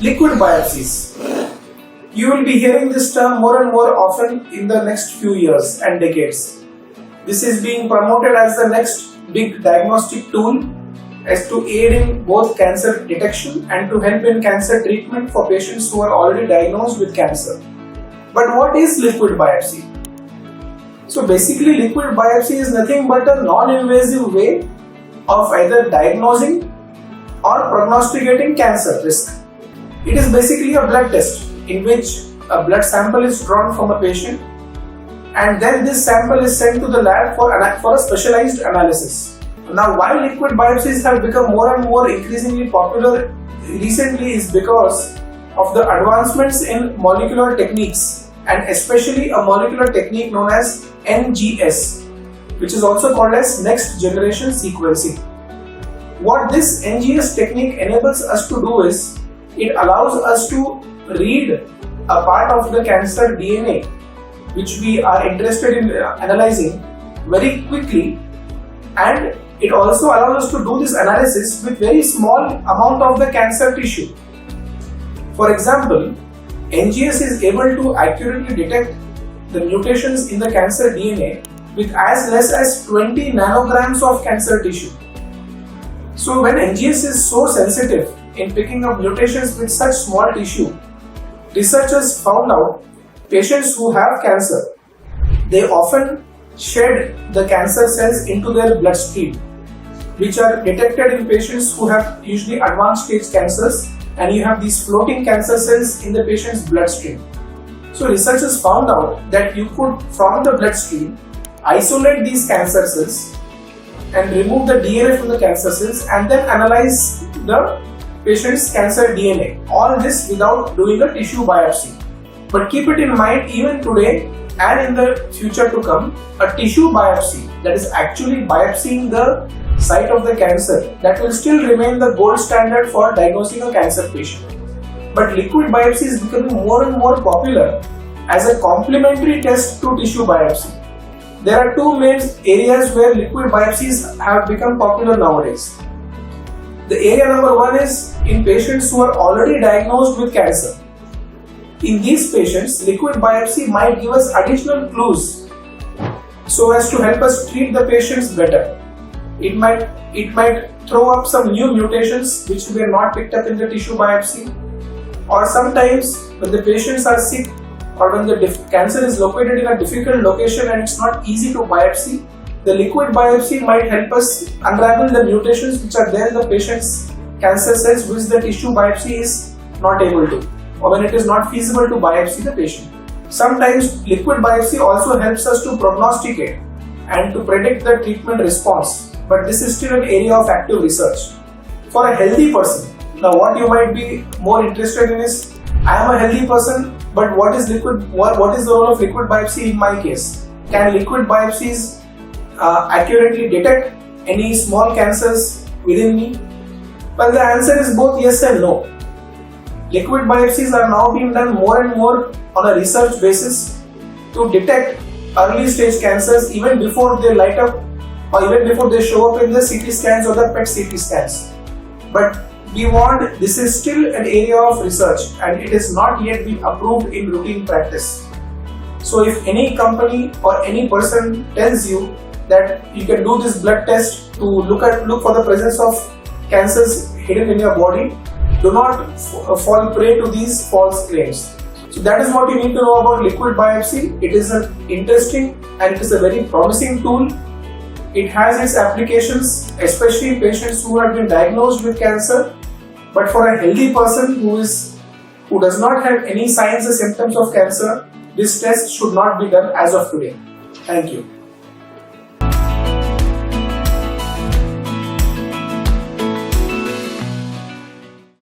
Liquid biopsies. You will be hearing this term more and more often in the next few years and decades. This is being promoted as the next big diagnostic tool as to aid in both cancer detection and to help in cancer treatment for patients who are already diagnosed with cancer. But what is liquid biopsy? So basically, liquid biopsy is nothing but a non-invasive way of either diagnosing or prognosticating cancer risk. It is basically a blood test in which a blood sample is drawn from a patient and then this sample is sent to the lab for a specialized analysis. Now, why liquid biopsies have become more and more increasingly popular recently is because of the advancements in molecular techniques and especially a molecular technique known as NGS, which is also called as next generation sequencing. What this NGS technique enables us to do is it allows us to read a part of the cancer DNA which we are interested in analyzing very quickly, and it also allows us to do this analysis with very small amount of the cancer tissue. For example, NGS is able to accurately detect the mutations in the cancer DNA with as less as 20 nanograms of cancer tissue. So when NGS is so sensitive in picking up mutations with such small tissue, researchers found out patients who have cancer, they often shed the cancer cells into their bloodstream, which are detected in patients who have usually advanced stage cancers, and you have these floating cancer cells in the patient's bloodstream. So researchers found out that you could, from the bloodstream, isolate these cancer cells and remove the DNA from the cancer cells and then analyze the patient's cancer DNA. All this without doing a tissue biopsy. But keep it in mind, even today and in the future to come, a tissue biopsy, that is actually biopsying the site of the cancer, that will still remain the gold standard for diagnosing a cancer patient. But liquid biopsy is becoming more and more popular as a complementary test to tissue biopsy. There are two main areas where liquid biopsies have become popular nowadays. The area number one is in patients who are already diagnosed with cancer. In these patients, liquid biopsy might give us additional clues so as to help us treat the patients better. It might throw up some new mutations which were not picked up in the tissue biopsy, or sometimes when the patients are sick or when the cancer is located in a difficult location and it's not easy to biopsy, the liquid biopsy might help us unravel the mutations which are there in the patient's cancer cells which the tissue biopsy is not able to, or when it is not feasible to biopsy the patient. Sometimes liquid biopsy also helps us to prognosticate and to predict the treatment response, but this is still an area of active research. For a healthy person, now what you might be more interested in is, I am a healthy person, but what is the role of liquid biopsy in my case? Can liquid biopsies accurately detect any small cancers within me? Well, the answer is both yes and no. Liquid biopsies are now being done more and more on a research basis to detect early stage cancers even before they light up or even before they show up in the CT scans or the PET CT scans. But this is still an area of research and it has not yet been approved in routine practice. So if any company or any person tells you that you can do this blood test to look for the presence of cancers hidden in your body, do not fall prey to these false claims. So that is what you need to know about liquid biopsy. It is an interesting and it is a very promising tool. It has its applications, especially in patients who have been diagnosed with cancer. But for a healthy person who does not have any signs or symptoms of cancer, this test should not be done as of today. Thank you.